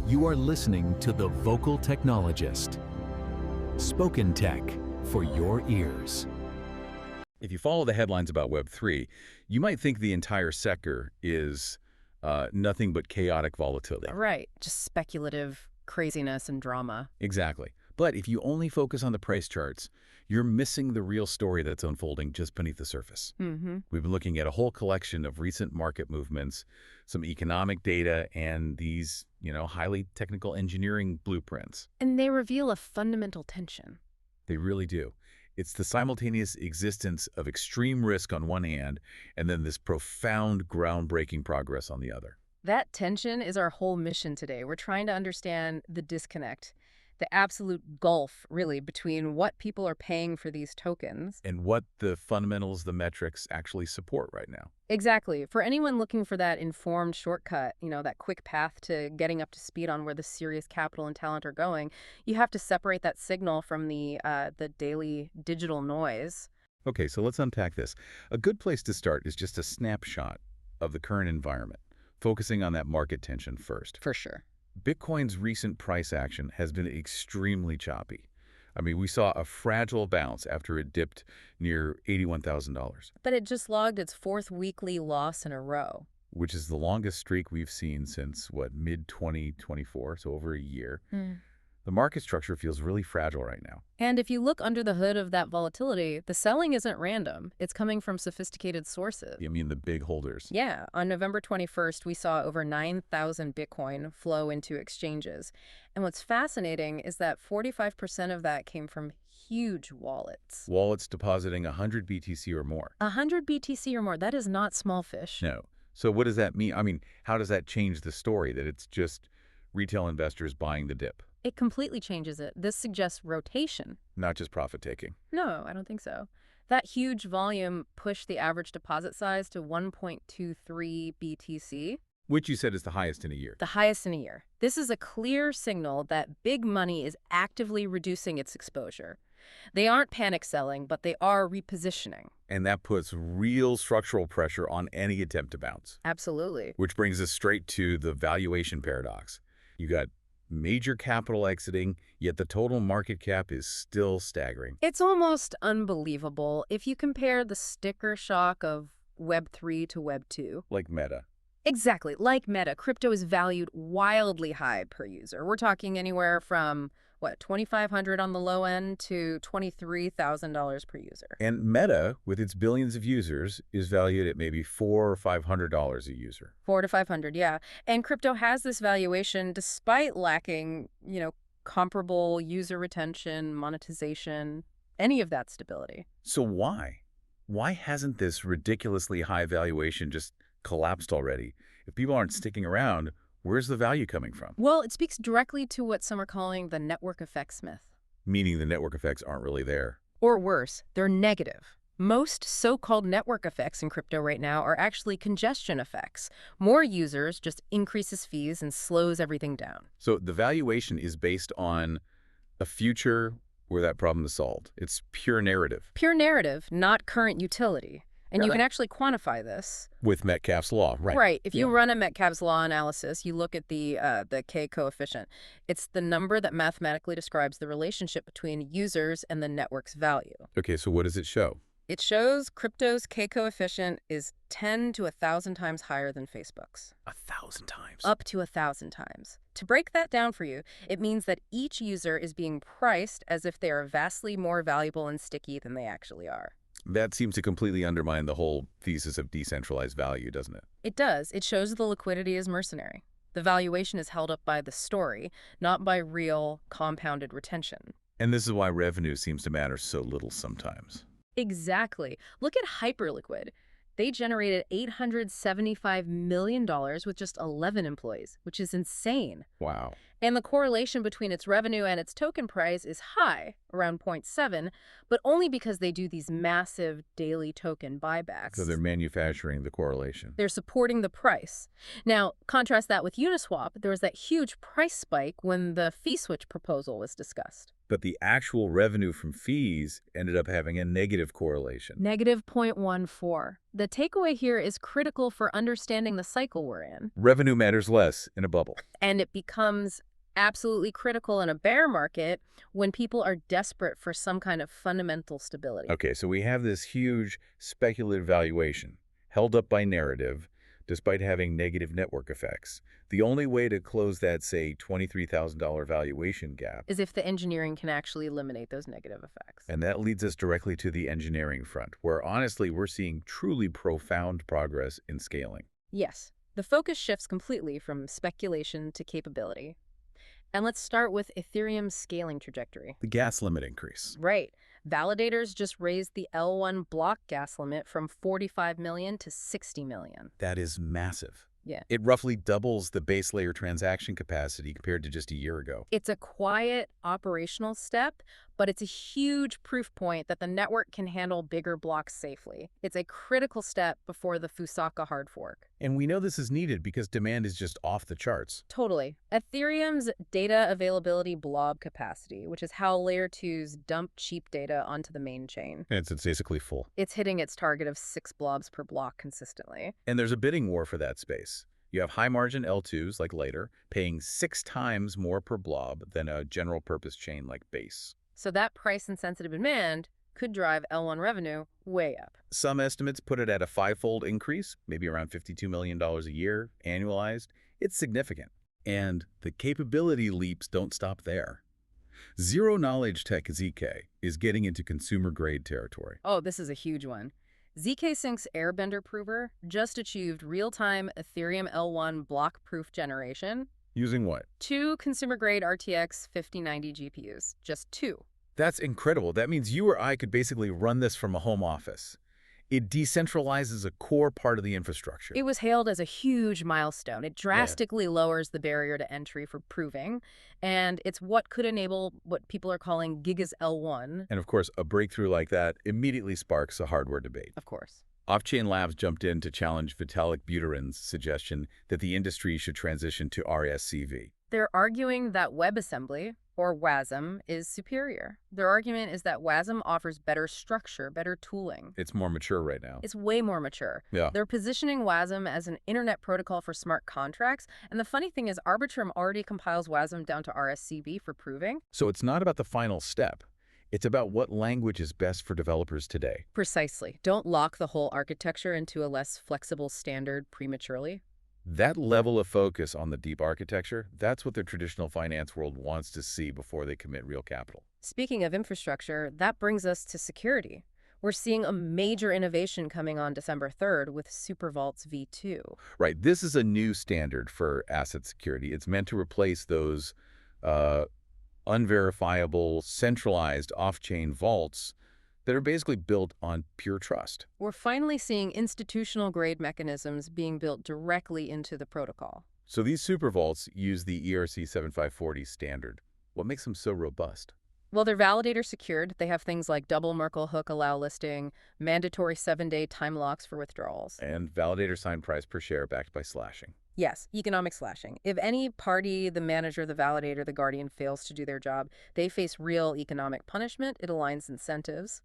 You are listening to The Vocal Technologist. Spoken tech for your ears. If you follow the headlines about Web3, you might think the entire sector is nothing but chaotic volatility. Right, just speculative craziness and drama. Exactly. But if you only focus on the price charts, you're missing the real story that's unfolding just beneath the surface. We've been looking at a whole collection of recent market movements, some economic data, and these, highly technical engineering blueprints. And they reveal a fundamental tension. They really do. It's the simultaneous existence of extreme risk on one hand, and then this profound, groundbreaking progress on the other. That tension is our whole mission today. We're trying to understand the disconnect, the absolute gulf, really, between what people are paying for these tokens. And what the fundamentals, the metrics actually support right now. Exactly. For anyone looking for that informed shortcut, that quick path to getting up to speed on where the serious capital and talent are going, you have to separate that signal from the daily digital noise. Okay, so let's unpack this. A good place to start is just a snapshot of the current environment, focusing on that market tension first. For sure. Bitcoin's recent price action has been extremely choppy. I mean, we saw a fragile bounce after it dipped near $81,000. But it just logged its fourth weekly loss in a row. Which is the longest streak we've seen since, mid-2024, so over a year. The market structure feels really fragile right now. And if you look under the hood of that volatility, the selling isn't random. It's coming from sophisticated sources. You mean the big holders? Yeah. On November 21st, we saw over 9,000 Bitcoin flow into exchanges. And what's fascinating is that 45% of that came from huge wallets. Wallets depositing 100 BTC or more. 100 BTC or more. That is not small fish. No. So what does that mean? I mean, how does that change the story that it's just retail investors buying the dip? It completely changes it. This suggests rotation. Not just profit-taking. No, I don't think so. That huge volume pushed the average deposit size to 1.23 BTC. Which you said is the highest in a year. The highest in a year. This is a clear signal that big money is actively reducing its exposure. They aren't panic selling, but they are repositioning. And that puts real structural pressure on any attempt to bounce. Absolutely. Which brings us straight to the valuation paradox. You got major capital exiting, yet the total market cap is still staggering. It's almost unbelievable if you compare the sticker shock of Web3 to Web2. Like Meta. Exactly. Like Meta, crypto is valued wildly high per user. We're talking anywhere from, $2,500 on the low end to $23,000 per user. And Meta, with its billions of users, is valued at maybe $400 or $500 a user. 400 to 500, yeah. And crypto has this valuation despite lacking, comparable user retention, monetization, any of that stability. So why? Why hasn't this ridiculously high valuation just collapsed already? If people aren't sticking around, where's the value coming from? Well, it speaks directly to what some are calling the network effects myth. Meaning the network effects aren't really there. Or worse, they're negative. Most so-called network effects in crypto right now are actually congestion effects. More users just increases fees and slows everything down. So the valuation is based on a future where that problem is solved. It's pure narrative. Pure narrative, not current utility. And you can actually quantify this. With Metcalfe's law, right. Right. If you run a Metcalfe's law analysis, you look at the K coefficient. It's the number that mathematically describes the relationship between users and the network's value. Okay, so what does it show? It shows crypto's K coefficient is 10 to 1,000 times higher than Facebook's. 1,000 times? Up to 1,000 times. To break that down for you, it means that each user is being priced as if they are vastly more valuable and sticky than they actually are. That seems to completely undermine the whole thesis of decentralized value, doesn't it? It does. It shows the liquidity is mercenary. The valuation is held up by the story, not by real compounded retention. And this is why revenue seems to matter so little sometimes. Exactly. Look at Hyperliquid. They generated $875 million with just 11 employees, which is insane. Wow. And the correlation between its revenue and its token price is high, around 0.7, but only because they do these massive daily token buybacks. So they're manufacturing the correlation. They're supporting the price. Now, contrast that with Uniswap. There was that huge price spike when the fee switch proposal was discussed. But the actual revenue from fees ended up having a negative correlation. Negative 0.14. The takeaway here is critical for understanding the cycle we're in. Revenue matters less in a bubble. And it becomes absolutely critical in a bear market when people are desperate for some kind of fundamental stability. Okay, so we have this huge speculative valuation held up by narrative despite having negative network effects. The only way to close that, say, $23,000 valuation gap Is if the engineering can actually eliminate those negative effects. and that leads us directly to the engineering front, where honestly we're seeing truly profound progress in scaling. Yes, the focus shifts completely from speculation to capability. And let's start with Ethereum's scaling trajectory. The gas limit increase. Right. Validators just raised the L1 block gas limit from 45 million to 60 million. That is massive. Yeah. It roughly doubles the base layer transaction capacity compared to just a year ago. It's a quiet operational step, but it's a huge proof point that the network can handle bigger blocks safely. It's a critical step before the Fusaka hard fork. And we know this is needed because demand is just off the charts. Totally. Ethereum's data availability blob capacity, which is how Layer 2s dump cheap data onto the main chain. It's basically full. It's hitting its target of 6 blobs per block consistently. And there's a bidding war for that space. You have high-margin L2s, like Later, paying 6 times more per blob than a general-purpose chain like Base. So that price-insensitive demand could drive L1 revenue way up. Some estimates put it at a 5-fold increase, maybe around $52 million a year, annualized. It's significant. And the capability leaps don't stop there. Zero-knowledge tech ZK is getting into consumer-grade territory. Oh, this is a huge one. ZK Sync's Airbender Prover just achieved real-time Ethereum L1 block-proof generation. Using what? 2 consumer-grade RTX 5090 GPUs. Just 2. That's incredible. That means you or I could basically run this from a home office. It decentralizes a core part of the infrastructure. It was hailed as a huge milestone. It drastically lowers the barrier to entry for proving, and it's what could enable what people are calling Gigas L1. And of course, a breakthrough like that immediately sparks a hardware debate. Of course. Off-Chain Labs jumped in to challenge Vitalik Buterin's suggestion that the industry should transition to RSCV. They're arguing that WebAssembly, or WASM, is superior. Their argument is that WASM offers better structure, better tooling. It's more mature right now. It's way more mature. Yeah. They're positioning WASM as an internet protocol for smart contracts. And the funny thing is Arbitrum already compiles WASM down to RSCV for proving. So it's not about the final step. It's about what language is best for developers today. Precisely. Don't lock the whole architecture into a less flexible standard prematurely. That level of focus on the deep architecture, that's what the traditional finance world wants to see before they commit real capital. Speaking of infrastructure, that brings us to security. We're seeing a major innovation coming on December 3rd with SuperVault's V2. Right. This is a new standard for asset security. It's meant to replace those unverifiable, centralized off-chain vaults that are basically built on pure trust. We're finally seeing institutional-grade mechanisms being built directly into the protocol. So these super vaults use the ERC 7540 standard. What makes them so robust? Well, they're validator secured. They have things like double Merkle hook allow listing, mandatory 7-day time locks for withdrawals. And validator signed price per share backed by slashing. Yes, economic slashing. If any party, the manager, the validator, the guardian fails to do their job, they face real economic punishment. It aligns incentives.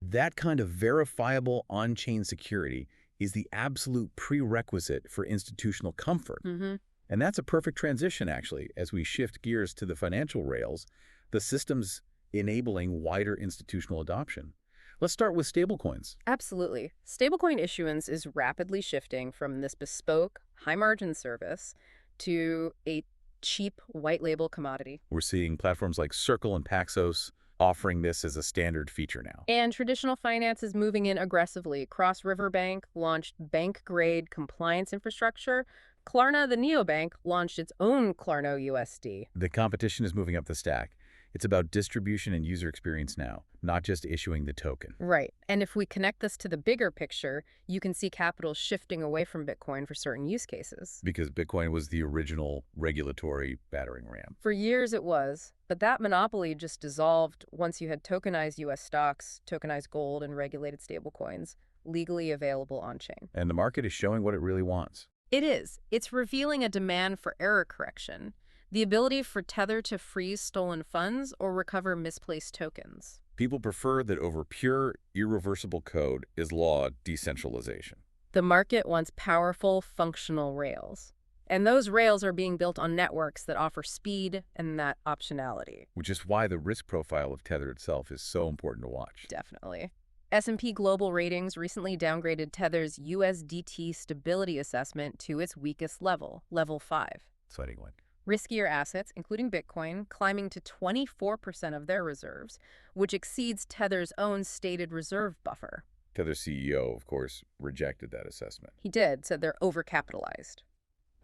That kind of verifiable on-chain security is the absolute prerequisite for institutional comfort. And that's a perfect transition, actually, as we shift gears to the financial rails, the systems enabling wider institutional adoption. Let's start with stablecoins. Absolutely. Stablecoin issuance is rapidly shifting from this bespoke, high-margin service to a cheap, white-label commodity. We're seeing platforms like Circle and Paxos offering this as a standard feature now. And traditional finance is moving in aggressively. Cross River Bank launched bank-grade compliance infrastructure. Klarna, the neobank, launched its own KlarnaUSD. The competition is moving up the stack. It's about distribution and user experience now, not just issuing the token. Right. And if we connect this to the bigger picture, you can see capital shifting away from Bitcoin for certain use cases. Because Bitcoin was the original regulatory battering ram. For years it was, but that monopoly just dissolved once you had tokenized U.S. stocks, tokenized gold, and regulated stablecoins legally available on-chain. And the market is showing what it really wants. It is. It's revealing a demand for error correction, the ability for Tether to freeze stolen funds or recover misplaced tokens. People prefer that over pure, irreversible code is law decentralization. The market wants powerful, functional rails. And those rails are being built on networks that offer speed and that optionality. Which is why the risk profile of Tether itself is so important to watch. Definitely. S&P Global Ratings recently downgraded Tether's USDT stability assessment to its weakest level, level 5. Exciting one. Riskier assets, including Bitcoin, climbing to 24% of their reserves, which exceeds Tether's own stated reserve buffer. Tether's CEO, of course, rejected that assessment. He did, said they're overcapitalized.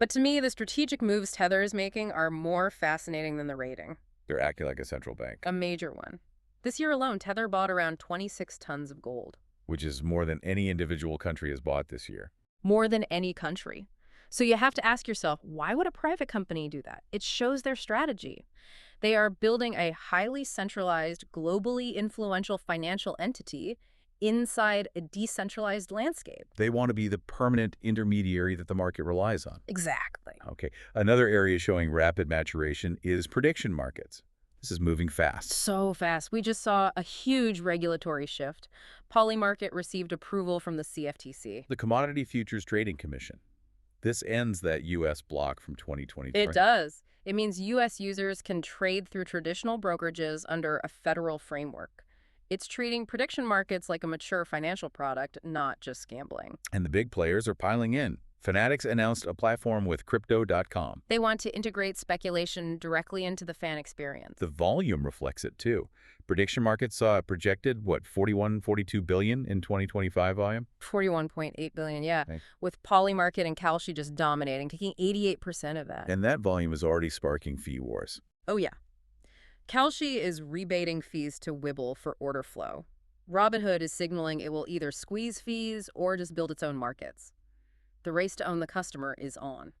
But to me, the strategic moves Tether is making are more fascinating than the rating. They're acting like a central bank. A major one. This year alone, Tether bought around 26 tons of gold. Which is more than any individual country has bought this year. More than any country. So you have to ask yourself, why would a private company do that? It shows their strategy. They are building a highly centralized, globally influential financial entity inside a decentralized landscape. They want to be the permanent intermediary that the market relies on. Exactly. Okay. Another area showing rapid maturation is prediction markets. This is moving fast. So fast. We just saw a huge regulatory shift. Polymarket received approval from the CFTC. The Commodity Futures Trading Commission. This ends that U.S. block from 2023. It does. It means U.S. users can trade through traditional brokerages under a federal framework. It's treating prediction markets like a mature financial product, not just gambling. And the big players are piling in. Fanatics announced a platform with Crypto.com. They want to integrate speculation directly into the fan experience. The volume reflects it, too. Prediction markets saw a projected, 42 billion in 2025 volume? 41.8 billion, yeah. Okay. With Polymarket and Kalshi just dominating, taking 88% of that. And that volume is already sparking fee wars. Oh, yeah. Kalshi is rebating fees to Wibble for order flow. Robinhood is signaling it will either squeeze fees or just build its own markets. The race to own the customer is on.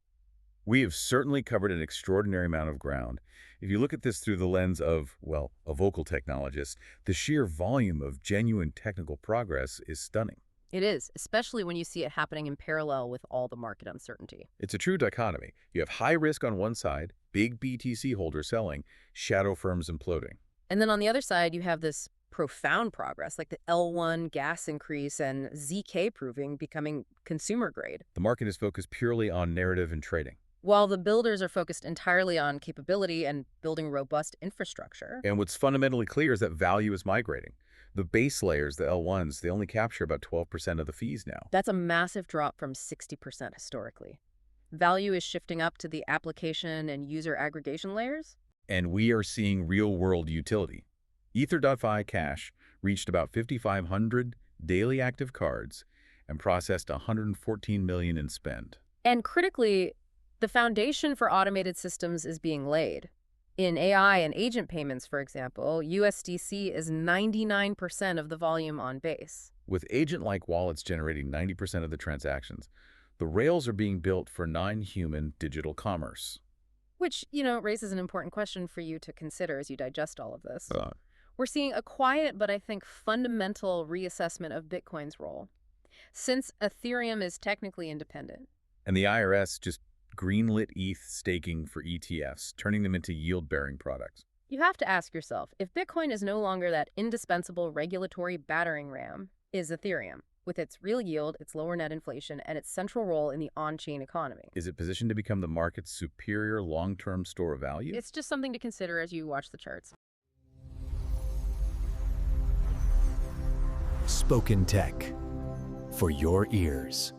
We have certainly covered an extraordinary amount of ground. If you look at this through the lens of, well, a vocal technologist, the sheer volume of genuine technical progress is stunning. It is, especially when you see it happening in parallel with all the market uncertainty. It's a true dichotomy. You have high risk on one side, big BTC holders selling, shadow firms imploding. And then on the other side, you have this profound progress, like the L1 gas increase and ZK proving becoming consumer grade. The market is focused purely on narrative and trading. While the builders are focused entirely on capability and building robust infrastructure. And what's fundamentally clear is that value is migrating. The base layers, the L1s, they only capture about 12% of the fees now. That's a massive drop from 60% historically. Value is shifting up to the application and user aggregation layers. And we are seeing real-world utility. Ether.fi Cash reached about 5,500 daily active cards and processed 114 million in spend. And critically, the foundation for automated systems is being laid. In AI and agent payments, for example, USDC is 99% of the volume on Base. With agent-like wallets generating 90% of the transactions, the rails are being built for non-human digital commerce. Which, raises an important question for you to consider as you digest all of this. We're seeing a quiet but I think fundamental reassessment of Bitcoin's role, since Ethereum is technically independent. And the IRS just greenlit ETH staking for ETFs, turning them into yield-bearing products. You have to ask yourself, if Bitcoin is no longer that indispensable regulatory battering ram, is Ethereum, with its real yield, its lower net inflation, and its central role in the on-chain economy? Is it positioned to become the market's superior long-term store of value? It's just something to consider as you watch the charts. Spoken Tech for your ears.